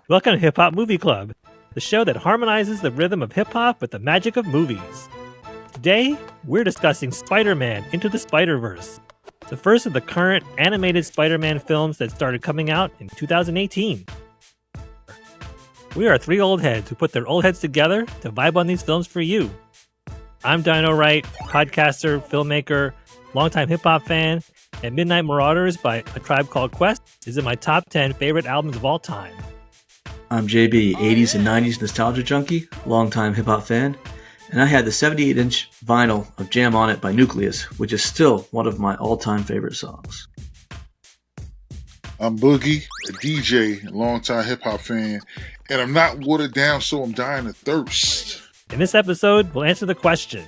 Welcome to Hip Hop Movie Club, the show that harmonizes the rhythm of hip hop with the magic of movies. Today, we're discussing Spider-Man Into the Spider-Verse, the first of the current animated Spider-Man films that started coming out in 2018. We are three old heads who put their old heads together to vibe on these films for you. I'm Dino Wright, podcaster, filmmaker, longtime hip hop fan, and Midnight Marauders by A Tribe Called Quest is in my top 10 favorite albums of all time. I'm JB, 80s and 90s nostalgia junkie, longtime hip hop fan, and I had the 78-inch vinyl of Jam On It by Nucleus, which is still one of my all-time favorite songs. I'm Boogie, a DJ, longtime hip hop fan, and I'm not watered down, so I'm dying of thirst. In this episode, we'll answer the question,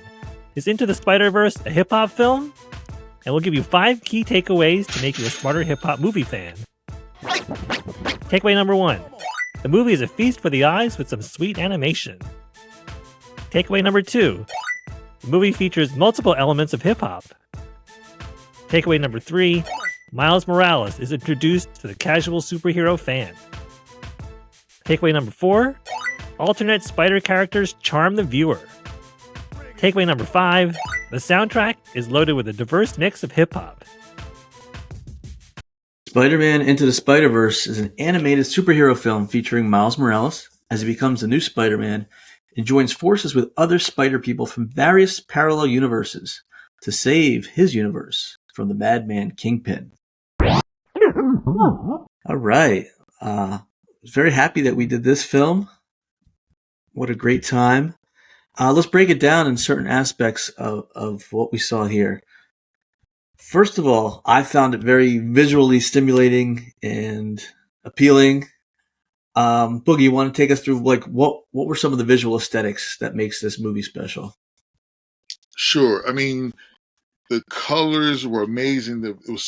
is Into the Spider-Verse a hip hop film? And we'll give you 5 key takeaways to make you a smarter hip hop movie fan. Takeaway number 1. The movie is a feast for the eyes with some sweet animation. Takeaway number 2. The movie features multiple elements of hip hop. Takeaway number 3. Miles Morales is introduced to the casual superhero fan. Takeaway number 4. Alternate spider characters charm the viewer. Takeaway number 5. The soundtrack is loaded with a diverse mix of hip hop. Spider-Man Into the Spider-Verse is an animated superhero film featuring Miles Morales as he becomes the new Spider-Man and joins forces with other Spider people from various parallel universes to save his universe from the madman Kingpin. All right. Very happy that we did this film. What a great time. Let's break it down in certain aspects of what we saw here. First of all, I found it very visually stimulating and appealing. Boogie, you want to take us through what were some of the visual aesthetics that makes this movie special? Sure. I mean, the colors were amazing. It was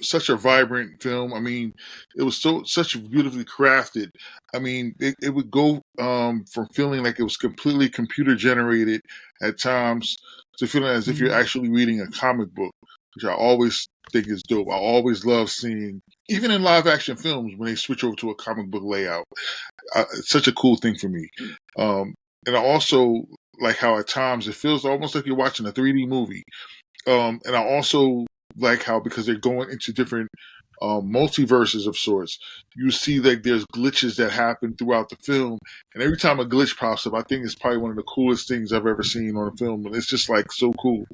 such a vibrant film. I mean, it was such beautifully crafted. I mean, it would go from feeling like it was completely computer generated at times to feeling as if you're actually reading a comic book, which I always think is dope. I always love seeing, even in live action films, when they switch over to a comic book layout. It's such a cool thing for me. And I also like how at times it feels almost like you're watching a 3D movie. And I also like how, because they're going into different multiverses of sorts, you see that there's glitches that happen throughout the film. And every time a glitch pops up, I think it's probably one of the coolest things I've ever seen on a film. And it's just like so cool.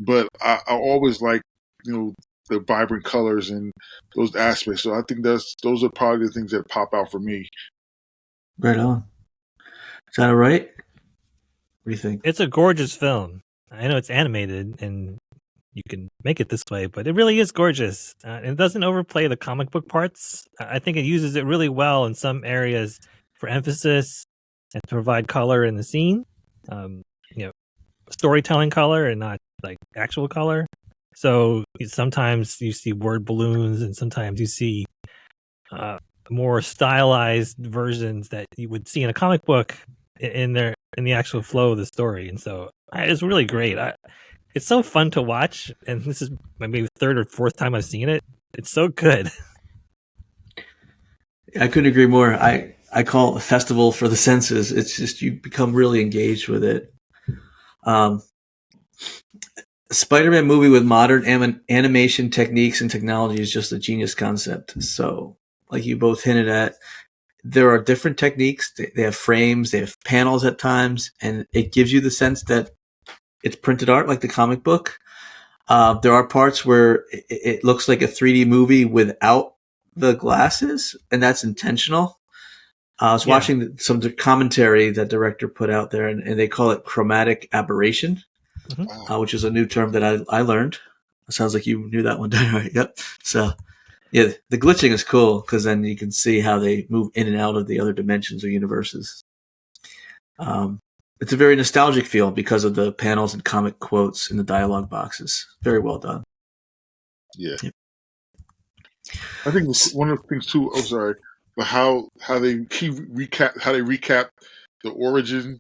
But I always like, the vibrant colors and those aspects. So I think those are probably the things that pop out for me. Right on. Is that all right? What do you think? It's a gorgeous film. I know it's animated and you can make it this way, but it really is gorgeous. And it doesn't overplay the comic book parts. I think it uses it really well in some areas for emphasis and to provide color in the scene. Storytelling color and not like actual color. So sometimes you see word balloons and sometimes you see more stylized versions that you would see in a comic book in the actual flow of the story. And so it's really great. It's so fun to watch, and this is maybe the third or fourth time I've seen it. It's so good. I couldn't agree more. I call it a festival for the senses. It's just, you become really engaged with it. A Spider-Man movie with modern animation techniques and technology is just a genius concept. So, like you both hinted at, there are different techniques. They have frames, they have panels at times, and it gives you the sense that it's printed art like the comic book. There are parts where it looks like a 3D movie without the glasses, and that's intentional. I was watching some commentary that director put out there, and they call it chromatic aberration, which is a new term that I learned. It sounds like you knew that one, right? Yep. So, yeah, the glitching is cool because then you can see how they move in and out of the other dimensions or universes. It's a very nostalgic feel because of the panels and comic quotes in the dialogue boxes. Very well done. Yeah. Yep. I think one of the things too, but how they recap the origin.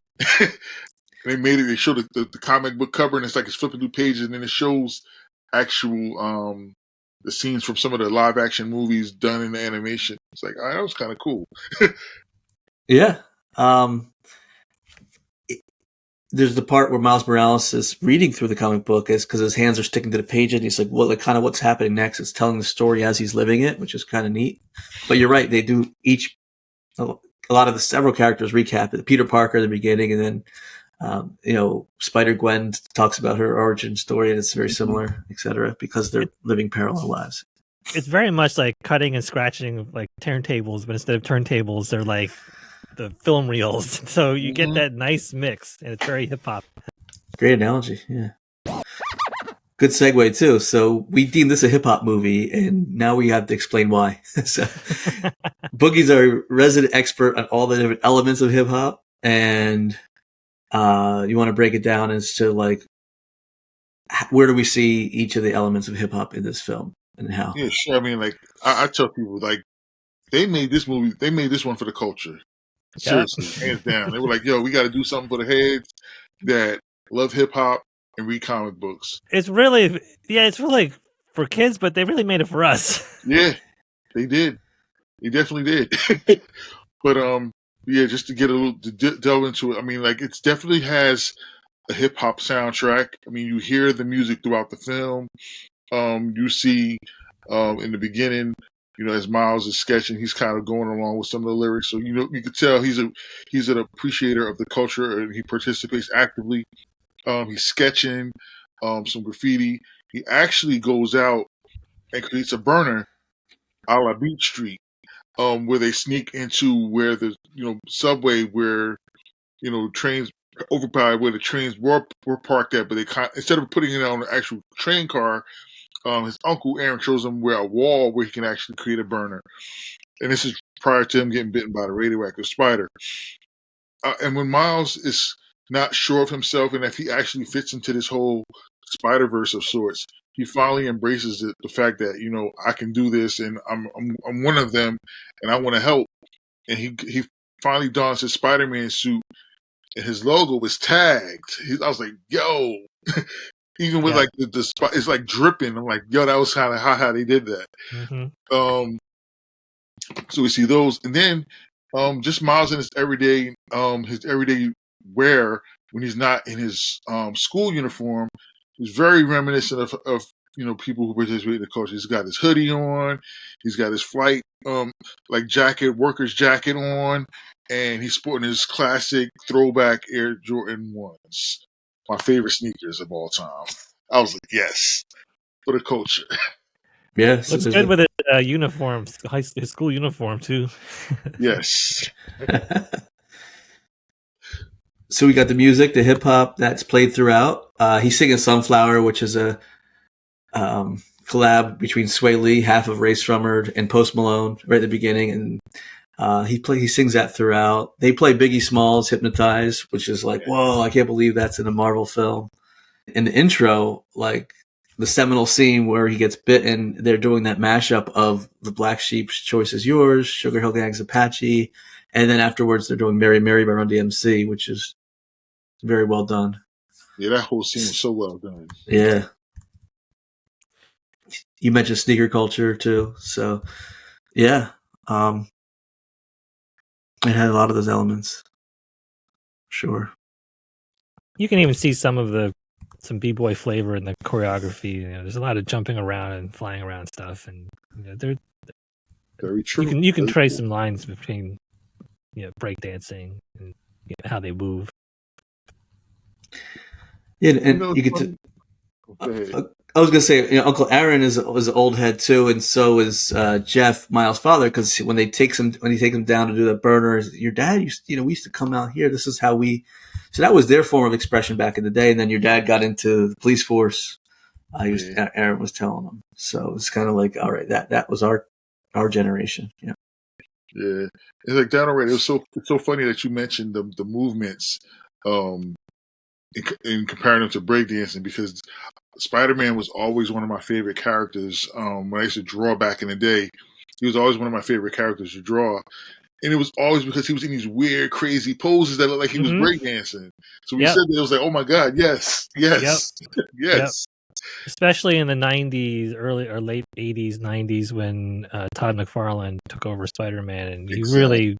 They made it. They showed the comic book cover, and it's like it's flipping through pages, and then it shows actual the scenes from some of the live action movies done in the animation. It's like, that was kind of cool. Yeah. There's the part where Miles Morales is reading through the comic book is because his hands are sticking to the page and he's like, well, like kind of what's happening next. It's telling the story as he's living it, which is kind of neat. But you're right. They do a lot of the several characters recap it. Peter Parker at the beginning, and then, Spider-Gwen talks about her origin story, and it's very similar, etc., because they're living parallel lives. It's very much like cutting and scratching like turntables, but instead of turntables, they're like the film reels. So you get that nice mix, and it's very hip hop. Great analogy. Yeah. Good segue too. So we deem this a hip hop movie, and now we have to explain why. So Boogie's our resident expert on all the different elements of hip hop, and you want to break it down as to like where do we see each of the elements of hip hop in this film and how? Yeah, sure. I mean, like I tell people, like they made this movie, they made this one for the culture. Seriously, hands down. They were like, "Yo, we got to do something for the heads that love hip hop and read comic books." It's really for kids, but they really made it for us. Yeah, they did. They definitely did. But yeah, just to get a little delve into it. I mean, like it definitely has a hip hop soundtrack. I mean, you hear the music throughout the film. You see in the beginning, as Miles is sketching, he's kind of going along with some of the lyrics. So you could tell he's an appreciator of the culture, and he participates actively. He's sketching some graffiti. He actually goes out and creates a burner, a la Beach Street, where they sneak into where the subway, where trains overpowered, where the trains were parked at, but they instead of putting it on the actual train car. His uncle Aaron shows him where a wall where he can actually create a burner, and this is prior to him getting bitten by the radioactive spider. And when Miles is not sure of himself and if he actually fits into this whole Spider-Verse of sorts, he finally embraces the fact that I can do this, and I'm one of them, and I want to help. And he finally dons his Spider-Man suit, and his logo was tagged. I was like, yo. Even with like the spot, it's like dripping. I'm like, yo, that was kind of how they did that. Mm-hmm. So we see those, and then just Miles in his everyday wear when he's not in his school uniform is very reminiscent of people who participate in the culture. He's got his hoodie on, he's got his flight worker's jacket on, and he's sporting his classic throwback Air Jordan 1s. My favorite sneakers of all time. I was like, yes, for the culture. Yes, looks good with a uniform, his school uniform too. Yes. So we got the music, the hip hop that's played throughout. He's singing "Sunflower," which is a collab between Sway Lee, half of Ray Shrummer, and Post Malone right at the beginning, and he sings that throughout. They play Biggie Smalls' "Hypnotize," which is like, whoa, I can't believe that's in a Marvel film. In the intro, like the seminal scene where he gets bitten, they're doing that mashup of the Black Sheep's "Choice Is Yours," Sugar Hill Gang's "Apache," and then afterwards they're doing "Mary Mary" by Run DMC, which is very well done. Yeah, that whole scene was so well done. Yeah. You mentioned sneaker culture too, so yeah. It had a lot of those elements. Sure. You can even see some b-boy flavor in the choreography. There's a lot of jumping around and flying around stuff, and they're very true. You can trace some lines between breakdancing and how they move. Yeah, and you get to. I was gonna say, Uncle Aaron is an old head too, and so is Jeff, Miles' father. Because when he takes him down to do the burner, your dad we used to come out here. This is how we. So that was their form of expression back in the day. And then your dad got into the police force. Aaron was telling him, so it's kind of like, all right, that was our generation. Yeah. Yeah, it's like down already. It's so funny that you mentioned the movements, in comparing them to breakdancing, because Spider-Man was always one of my favorite characters. When I used to draw back in the day, he was always one of my favorite characters to draw. And it was always because he was in these weird, crazy poses that looked like he was breakdancing. So when you said that, it was like, oh my God, yes. Yep. Especially in the 90s, early or late 80s, 90s, when Todd McFarlane took over Spider-Man, and he really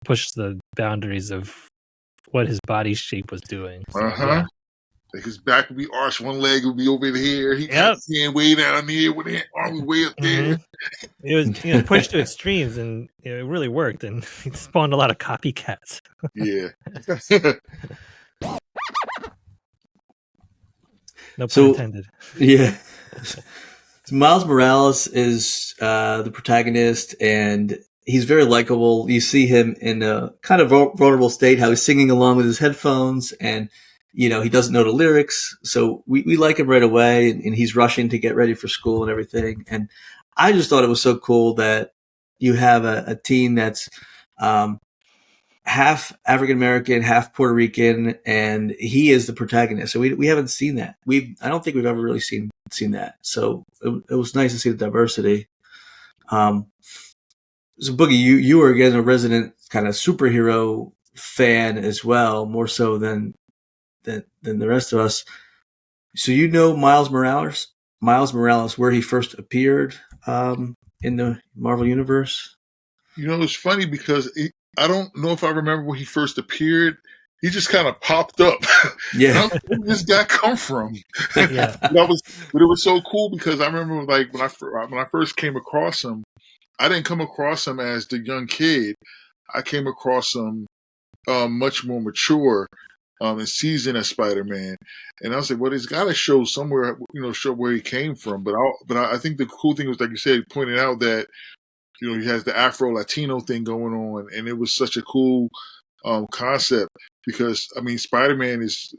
pushed the boundaries of what his body shape was doing. So, yeah. Like his back would be arched, one leg would be over here. He had Yep. his hand way down there, with the arm way up there. It was pushed to extremes, and it really worked, and it spawned a lot of copycats. Yeah. No pun intended. Yeah. Miles Morales is the protagonist, and he's very likable. You see him in a kind of vulnerable state, how he's singing along with his headphones, and he doesn't know the lyrics, so we like him right away, and he's rushing to get ready for school and everything. And I just thought it was so cool that you have a teen that's half African American, half Puerto Rican, and he is the protagonist. So we haven't seen that. I don't think we've ever really seen that. So it was nice to see the diversity. So Boogie, you were again a resident kind of superhero fan as well, more so than the rest of us. So Miles Morales, where he first appeared in the Marvel Universe. It's funny because I don't know if I remember when he first appeared. He just kind of popped up. Yeah. Where did this guy come from? Yeah. But it was so cool because I remember like when I first came across him, I didn't come across him as the young kid. I came across him much more mature and seasoned as Spider-Man. And I was like, well, he's got to show somewhere, show where he came from. But I think the cool thing was, like you said, he pointed out that he has the Afro Latino thing going on, and it was such a cool concept because Spider-Man is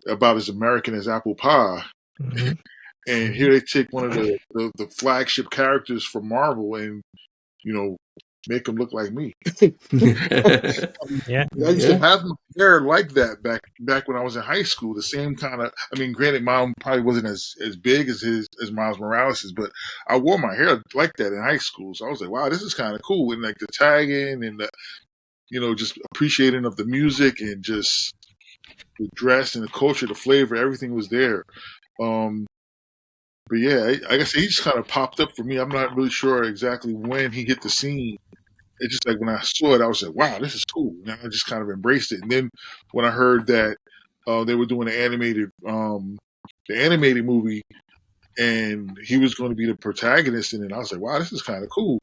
about as American as apple pie, and here they take one of the flagship characters from Marvel and make him look like me. Yeah, I used to have my hair like that back when I was in high school. The same kind of. Granted, mine probably wasn't as big as Miles Morales's, but I wore my hair like that in high school. So I was like, wow, this is kind of cool. And like the tagging and the, just appreciating of the music and just the dress and the culture, the flavor, everything was there. But yeah, like I said, he just kind of popped up for me. I'm not really sure exactly when he hit the scene. It's just like when I saw it, I was like, wow, this is cool. And I just kind of embraced it. And then when I heard that they were doing the animated movie and he was going to be the protagonist in it, I was like, wow, this is kind of cool.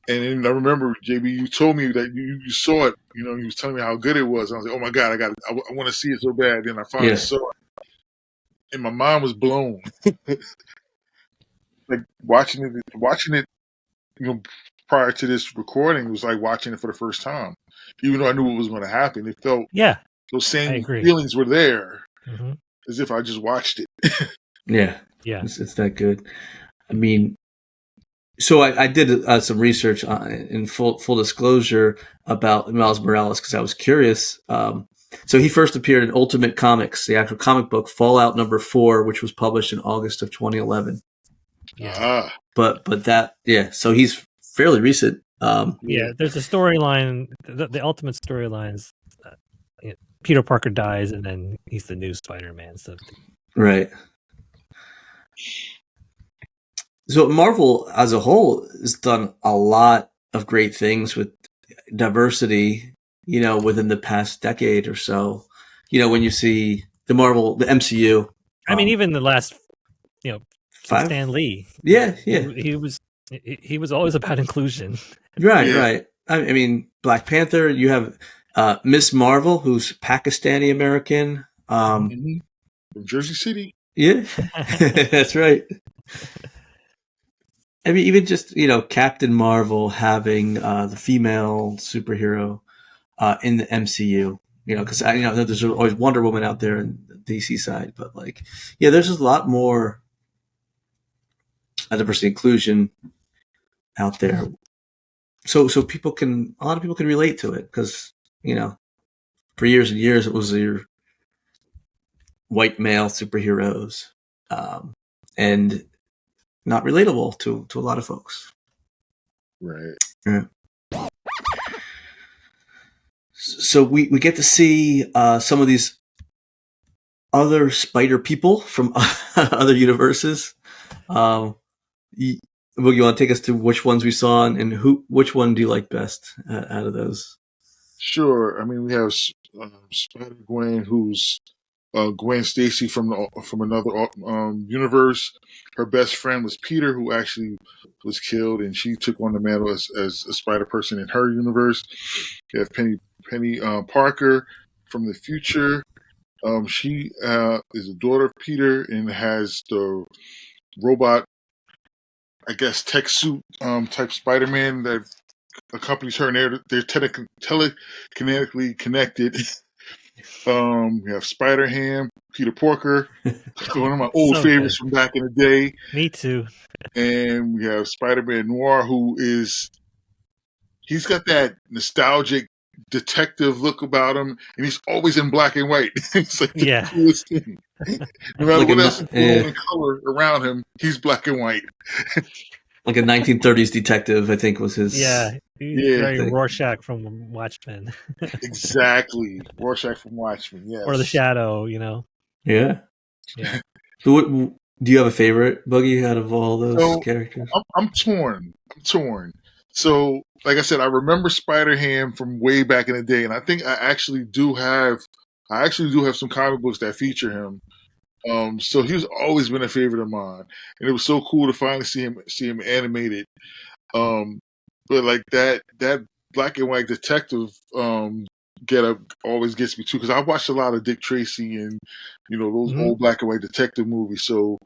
And then I remember, JB, you told me that you saw it, you was telling me how good it was. I was like, oh my God, I want to see it so bad. Then I finally saw it. And my mind was blown. Like watching it, prior to this recording was like watching it for the first time. Even though I knew what was going to happen, it felt those same feelings were there, as if I just watched it. Yeah, it's that good. So I did some research in full disclosure about Miles Morales because I was curious. So he first appeared in Ultimate Comics, the actual comic book Fallout #4, which was published in August of 2011. Yeah. But that so he's fairly recent. There's a storyline. The ultimate storylines. Peter Parker dies, and then he's the new Spider-Man. So right. So Marvel as a whole has done a lot of great things with diversity, within the past decade or so. When you see the MCU. Even the last, Stan Lee. Yeah. He was always about inclusion. Right. Black Panther. You have Miss Marvel, who's Pakistani American. From Jersey City. Yeah, that's right. Even just Captain Marvel having the female superhero in the MCU. Because I there's always Wonder Woman out there in the DC side, but there's just a lot more diversity inclusion out there. So a lot of people can relate to it because for years and years it was your white male superheroes, and not relatable to a lot of folks. Right. Yeah. So we get to see some of these other spider people from other universes. You, Boogie, you want to take us to which ones we saw and which one do you like best out of those? Sure. I mean, we have Spider Gwen, who's Gwen Stacy from another universe. Her best friend was Peter, who actually was killed, and she took on the mantle as a Spider Person in her universe. You have Penny Parker from the future. She is a daughter of Peter and has the robot, I guess, tech suit type Spider Man that accompanies her, and they're telekinetically connected. We have Spider Ham, Peter Porker, one of my old So favorites good. from back in the day. Me too. And we have Spider-Man Noir, he's got that nostalgic detective look about him, and he's always in black and white. It's like the Yeah. coolest thing. No matter Like what else is going on in color around him, he's black and white. Like a 1930s detective, I think was his. Yeah. He's Yeah. very Rorschach from Watchmen. Exactly. Rorschach from Watchmen, yes. Or The Shadow, you know. Yeah. Yeah. So, what do you have a favorite Boogie out of all those characters? I'm torn. So, like I said, I remember Spider Ham from way back in the day, and I think I actually do have some comic books that feature him. So he's always been a favorite of mine, and it was so cool to finally see him animated. But like that black and white detective get up always gets me too, because I watched a lot of Dick Tracy and those old black and white detective movies. So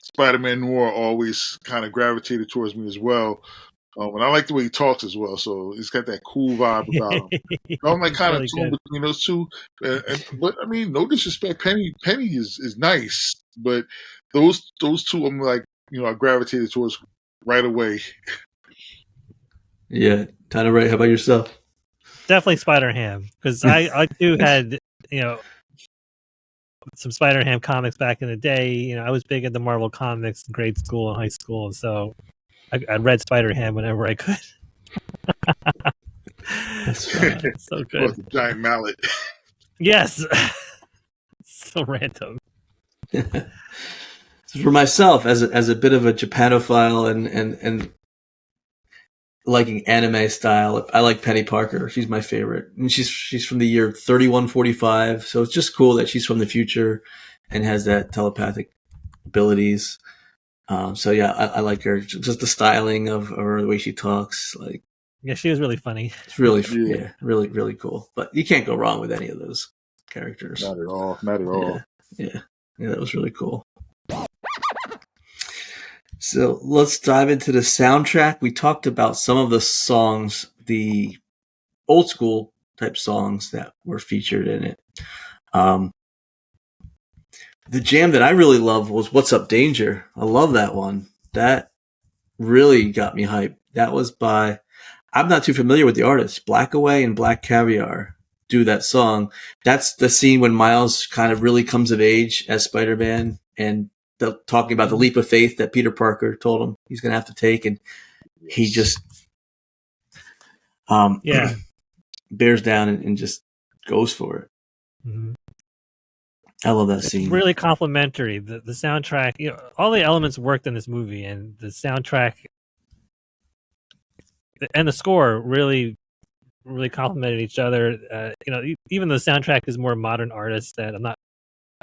Spider-Man Noir always kind of gravitated towards me as well. And I like the way he talks as well, so he's got that cool vibe about him. So I'm like kind of torn between those two. But I mean, no disrespect, Penny is nice, but those two I'm like, I gravitated towards right away. Yeah, kind of right. How about yourself? Definitely Spider-Ham, because I too had some Spider-Ham comics back in the day. I was big into Marvel comics in grade school and high school, so I read Spider-Ham whenever I could. That's so good. With the giant mallet. Yes. So random. So for myself, as a bit of a Japanophile and liking anime style, I like Penny Parker. She's my favorite, and she's from the year 3145. So it's just cool that she's from the future and has that telepathic abilities. So yeah, I like her. Just the styling of her, the way she talks, like she was really funny. It's really really really cool. But you can't go wrong with any of those characters. Not at all. Yeah, that was really cool. So let's dive into the soundtrack. We talked about some of the songs, the old school type songs that were featured in it. The jam that I really loved was What's Up Danger. I love that one. That really got me hyped. That was by, I'm not too familiar with the artists, Blackaway and Black Caviar do that song. That's the scene when Miles kind of really comes of age as Spider-Man and talking about the leap of faith that Peter Parker told him he's going to have to take. And he just bears down and just goes for it. Mm-hmm. I love that scene. It's really complimentary. The soundtrack, all the elements worked in this movie, and the soundtrack and the score really, really complemented each other. Even though the soundtrack is more modern artists that I'm not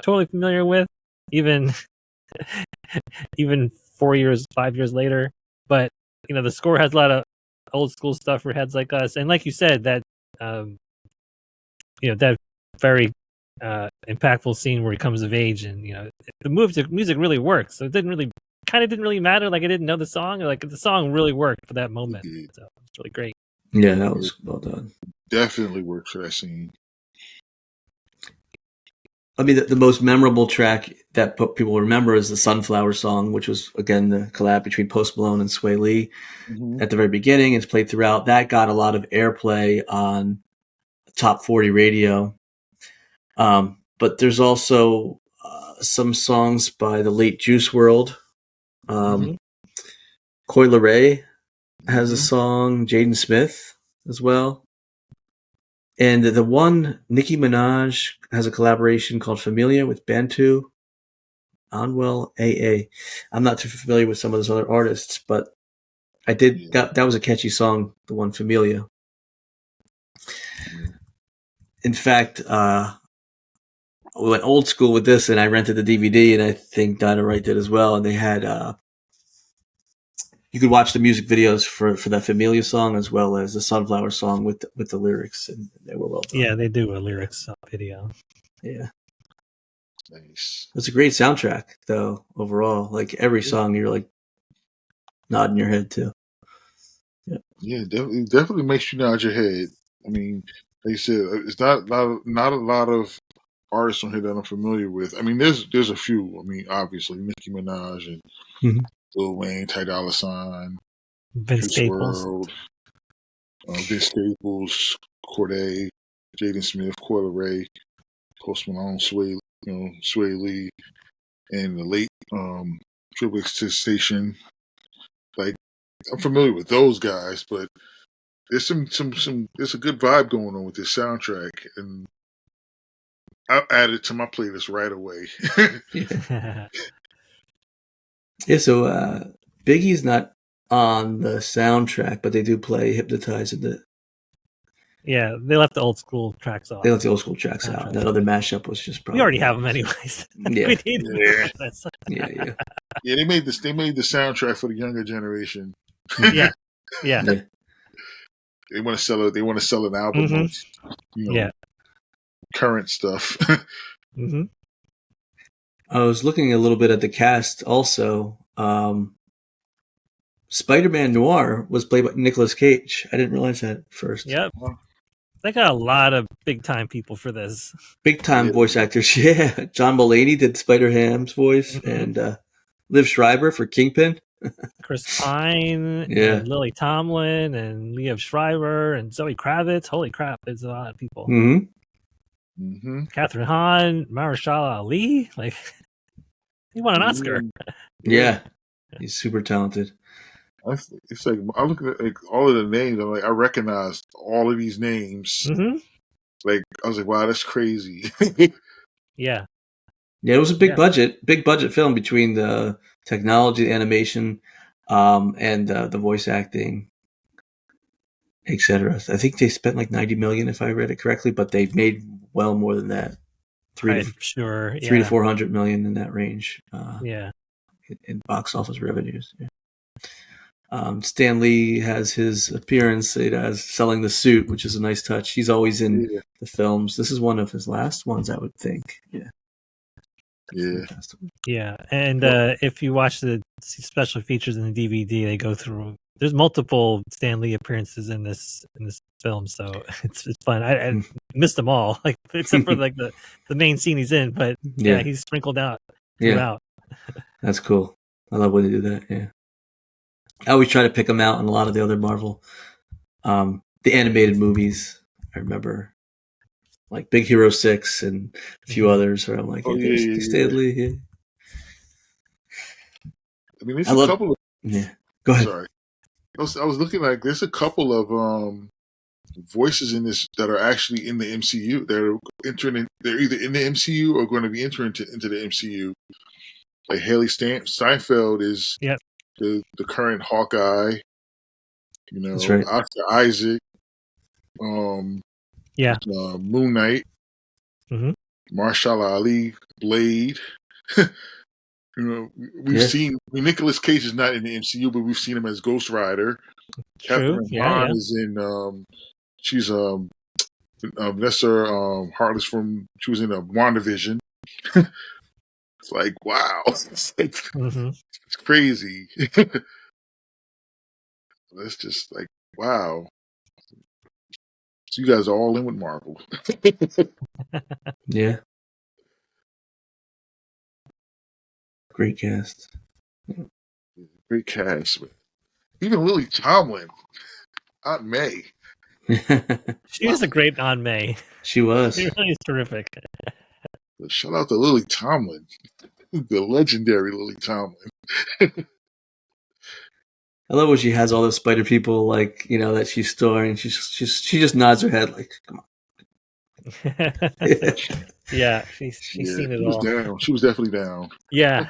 totally familiar with, even 5 years later. But the score has a lot of old school stuff for heads like us, and like you said, that that very impactful scene where he comes of age, and the music really works. So it didn't really matter. Like I didn't know the song, or like the song really worked for that moment. So it's really great. Yeah, that was well done. Definitely worked for that scene. I mean, the most memorable track that people remember is the Sunflower Song, which was, again, the collab between Post Malone and Sway Lee at the very beginning. It's played throughout. That got a lot of airplay on Top 40 radio. But there's also some songs by the late Juice WRLD. Coi Leray has a song, Jaden Smith as well. And the one, Nicki Minaj has a collaboration called Familia with Bantu, Onwell AA. I'm not too familiar with some of those other artists, but I did. Yeah. That was a catchy song, the one Familia. Yeah. In fact, we went old school with this, and I rented the DVD, and I think Dynamite did as well. And they had you could watch the music videos for that Familia song as well as the Sunflower song with the lyrics, and they were well done. Yeah, they do a lyrics video. Yeah. Nice. It's a great soundtrack, though, overall. Like, every song, you're, like, nodding your head to. Yeah, definitely makes you nod your head. I mean, like you said, it's not a lot of artists on here that I'm familiar with. I mean, there's a few. I mean, obviously, Nicki Minaj and Mhm. Lil Wayne, Ty Dolla $ign, Vince Juice Staples. WRLD, Vince Staples, Corday, Jaden Smith, Coyle Ray, Post Malone, Sway Lee, and the late Triple X Station. Like, I'm familiar with those guys, but there's some there's a good vibe going on with this soundtrack, and I'll add it to my playlist right away. Yeah, so Biggie's not on the soundtrack, but they do play Hypnotize in the. Yeah, they left the old school tracks off. They left the old school tracks out. And that other mashup was just probably. We already have them anyways. Yeah. We need Yeah. this. Yeah. Yeah, they made the soundtrack for the younger generation. Yeah. They want to sell it. They want to sell an album Mhm. of, current stuff. Mm-hmm. I was looking a little bit at the cast also. Spider-Man Noir was played by Nicolas Cage. I didn't realize that at first. Yep. They got a lot of big time people for this. Big time voice actors. Yeah. John Mulaney did Spider-Ham's voice, and Liv Schreiber for Kingpin. Chris Pine, Yeah. and Lily Tomlin, and Liev Schreiber, and Zoe Kravitz. Holy crap, there's a lot of people. Mm-hmm. Catherine Hahn, Mahershala Ali. Like, he won an Oscar. Yeah. He's super talented. It's like I look at like all of the names. I'm like, I recognize all of these names. Mm-hmm. Like, I was like, wow, that's crazy. Yeah. Yeah, it was a big budget film between the technology, the animation, and the voice acting, etc. I think they spent like $90 million, if I read it correctly, but they made well more than that. $3 to 400 million in that range. In box office revenues. Yeah. Stan Lee has his appearance as selling the suit, which is a nice touch. He's always in the films. This is one of his last ones, I would think. Yeah. Yeah. Yeah. And if you watch the special features in the DVD, they go through. There's multiple Stan Lee appearances in this film, so it's fun. I missed them all, like except for like the main scene he's in, but he's sprinkled out throughout. That's cool. I love when they do that. Yeah. I always try to pick them out in a lot of the other Marvel, the animated movies. I remember, like Big Hero 6 and a few others where I'm like, Stan Lee. Yeah. I mean, there's a couple of. Yeah. Go ahead. Sorry. I was looking like there's a couple of voices in this that are actually in the MCU. They're either in the MCU or going to be entering into the MCU. Like Haley Steinfeld is the current Hawkeye. That's right. Oscar Isaac. Moon Knight. Mm-hmm. Mahershala Ali, Blade. We've seen Nicolas Cage is not in the MCU, but we've seen him as Ghost Rider. Catherine Hahn is in. She's Vanessa Hartless she was in WandaVision. It's like, wow, it's crazy. That's just like, wow. So you guys are all in with Marvel. Yeah. Great cast. Great cast. Even Lily Tomlin, Aunt May. She was a great Aunt May. She was. She really is terrific. Shout out to Lily Tomlin, the legendary Lily Tomlin. I love when she has all those spider people, like, that she's storing. She just nods her head, like, come on. Yeah, she's Yeah, seen it she was all. down. She was definitely down. Yeah.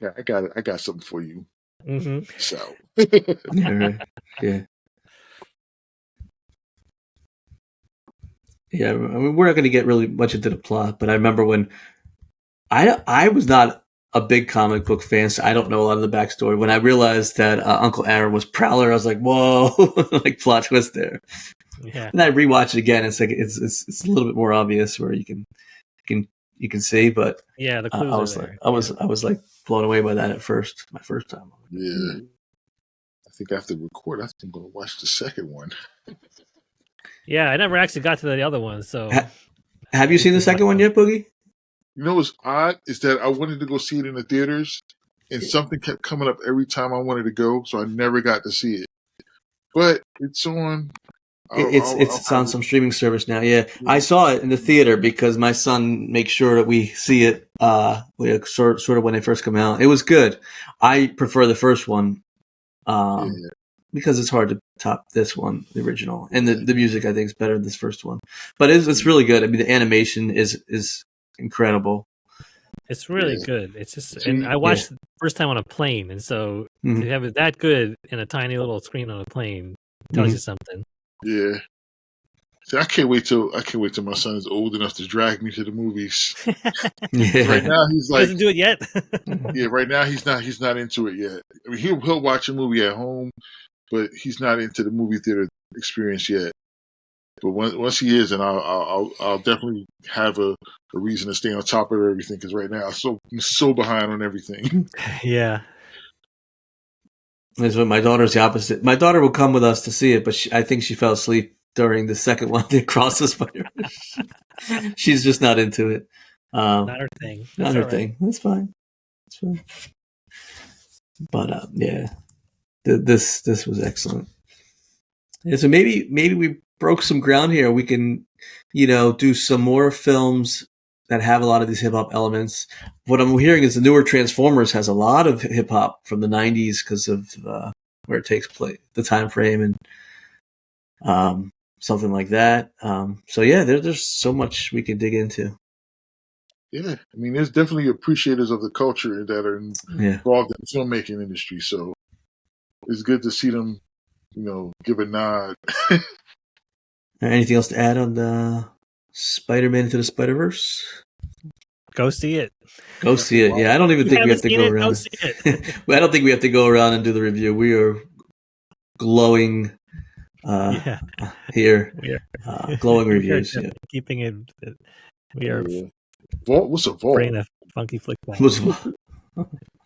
I got something for you. Hmm. So. Yeah, right. Yeah. Yeah, I mean, we're not going to get really much into the plot, but I remember when I was not a big comic book fan, so I don't know a lot of the backstory. When I realized that Uncle Aaron was Prowler, I was like, "Whoa!" Like plot twist there. Yeah. And I rewatch it again. It's like it's a little bit more obvious where can you can see, but Yeah, the I clues are was like there. I was like blown away by that at first, my first time. Yeah. I think after record, I think I'm going to watch the second one. Yeah, I never actually got to the other one, so Have you seen the second one yet, Boogie? You know what's odd is that I wanted to go see it in the theaters, and something kept coming up every time I wanted to go, so I never got to see it. But it's on. It's on some streaming service now. Yeah, I saw it in the theater because my son makes sure that we see it. Sort of when they first come out. It was good. I prefer the first one, Yeah. because it's hard to top this one, the original, and the music I think is better than this first one. But it's really good. I mean, the animation is incredible. it's really good. It's just, See, and I watched the first time on a plane, and so Mhm. to have it that good in a tiny little screen on a plane tells you something. Yeah. See, I can't wait till my son is old enough to drag me to the movies. Yeah. Right now he's He like, doesn't do it yet. yeah. Right now he's not into it yet. I mean, he'll watch a movie at home, but he's not into the movie theater experience yet. But once he is, and I'll definitely have a reason to stay on top of everything because right now I'm so behind on everything. Yeah. That's what my daughter's the opposite. My daughter will come with us to see it, but I think she fell asleep during the second one, the Across the Spider-Verse. She's just not into it. Not her thing. Not That's her all right. thing. That's fine. That's fine. But yeah, this was excellent. Yeah, so maybe we broke some ground here. We can, do some more films that have a lot of these hip hop elements. What I'm hearing is the newer Transformers has a lot of hip hop from the '90s because of where it takes place, the time frame, and something like that. So yeah, there's so much we can dig into. Yeah, I mean, there's definitely appreciators of the culture that are involved in the filmmaking industry. So it's good to see them, give a nod. Anything else to add on the Spider-Man Into the Spider-Verse? Go see it. Go see it. Yeah, I don't even think we have to go around. Go see it. I don't think we have to go around and do the review. We are glowing here. Glowing reviews. Yeah. Keeping it. We are. Vault? What's a vault? Bringing a funky flick back.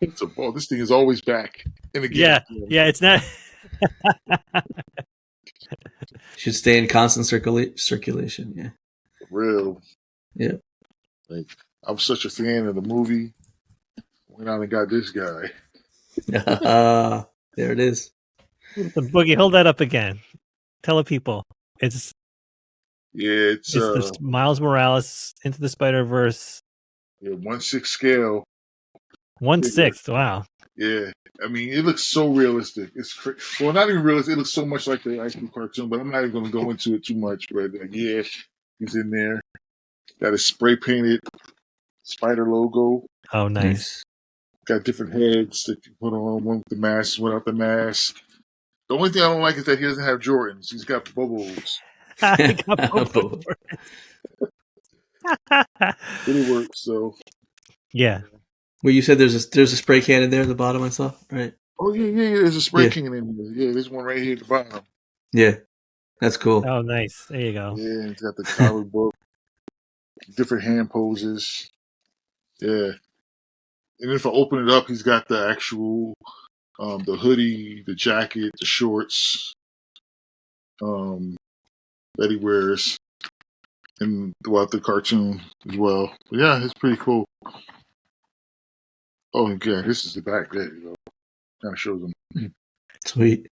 It's a vault. This thing is always back in the game. Yeah. It's not. Should stay in constant circulation. Yeah. For real. Yeah. Like, I'm such a fan of the movie. Went out and got this guy. There it is. The Boogie, hold that up again. Tell the people. It's the Miles Morales Into the Spider-Verse. Yeah, 1/6 scale. 1/6. Wow. Yeah, I mean, it looks so realistic. It's well, not even realistic. It looks so much like the actual cartoon, but I'm not even going to go into it too much. But yeah, he's in there. Got a spray painted spider logo. Oh, nice. Got different heads that you put on. One with the mask, one without the mask. The only thing I don't like is that he doesn't have Jordans. He's got bubbles. But it works. So yeah. Well, you said there's a spray can in there at the bottom. I saw, right? Oh yeah. There's a spray can in there. Yeah, there's one right here at the bottom. Yeah, that's cool. Oh, nice. There you go. Yeah, he's got the comic book, different hand poses. Yeah, and if I open it up, he's got the actual, the hoodie, the jacket, the shorts, that he wears, and throughout the cartoon as well. But yeah, it's pretty cool. Oh, yeah, this is the back. There you go. Kind of shows him. Sweet.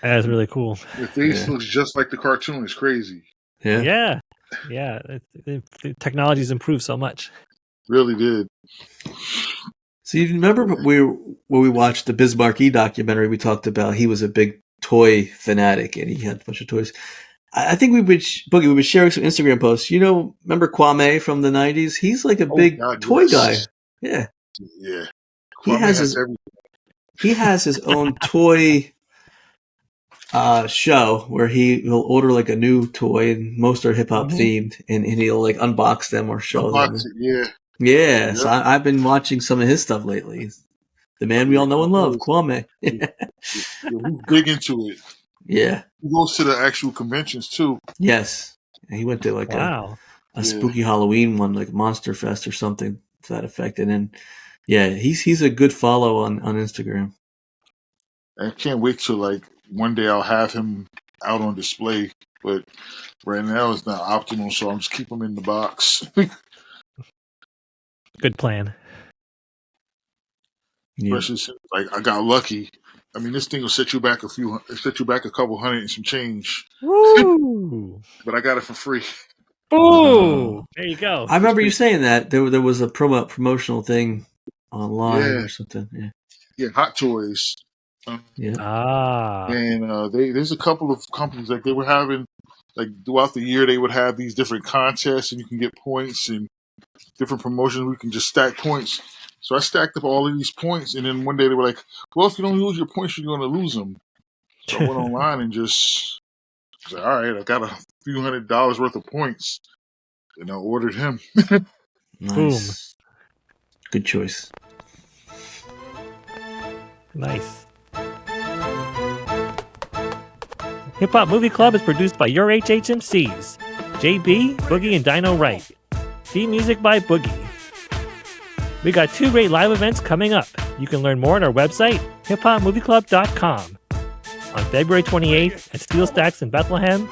That's really cool. The face looks just like the cartoon. It's crazy. Yeah. The technology's improved so much. Really did. So you remember when we watched the Biz Markie documentary? We talked about he was a big toy fanatic and he had a bunch of toys. I think Boogie, we've been sharing some Instagram posts. Remember Kwame from the 90s? He's like a big God, toy yes. guy. Yeah. Yeah. He Kwame has has everything. he has his own toy show where he'll order like a new toy, and most are hip hop themed, and he'll like unbox them or show them. Yeah. Yeah, so I've been watching some of his stuff lately. The man we all know and love, Kwame. He's big into it. Yeah. He goes to the actual conventions too. Yes. And he went to like Wow. a spooky Halloween one, like Monster Fest or something to that effect. And then, yeah, he's a good follow on Instagram. I can't wait till like one day I'll have him out on display, but right now it's not optimal, so I'm just keep him in the box. Good plan. Especially since, like, I got lucky. I mean, this thing will set you back a couple hundred and some change. Woo! But I got it for free. Ooh! There you go. I remember you saying that there was a promotional thing online or something. Yeah. Yeah, Hot Toys. Yeah. And there's a couple of companies like they were having, like throughout the year they would have these different contests and you can get points and different promotions. We can just stack points. So I stacked up all of these points, and then one day they were like, "Well, if you don't use your points, you're going to lose them." So I went online and just said, "All right, I got a few $100 worth of points," and I ordered him. Nice. Boom. Good choice. Nice. Hip Hop Movie Club is produced by your HHMCs, JB, Boogie, and Dino Wright. Theme music by Boogie. We got 2 great live events coming up. You can learn more on our website, hiphopmovieclub.com. On February 28th at Steel Stacks in Bethlehem,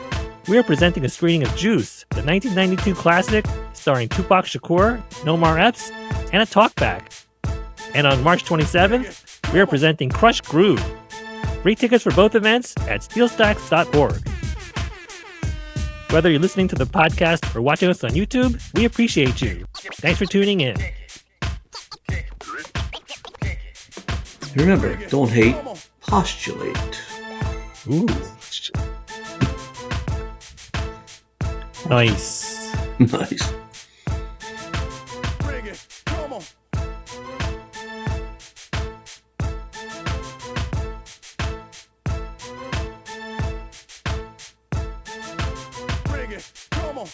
we are presenting a screening of Juice, the 1992 classic starring Tupac Shakur, Nomar Epps, and a talkback. And on March 27th, we are presenting Crush Groove. Free tickets for both events at steelstacks.org. Whether you're listening to the podcast or watching us on YouTube, we appreciate you. Thanks for tuning in. Remember, don't hate, postulate. Ooh. Nice. Nice. Bring it. Come on. Bring it. Come on.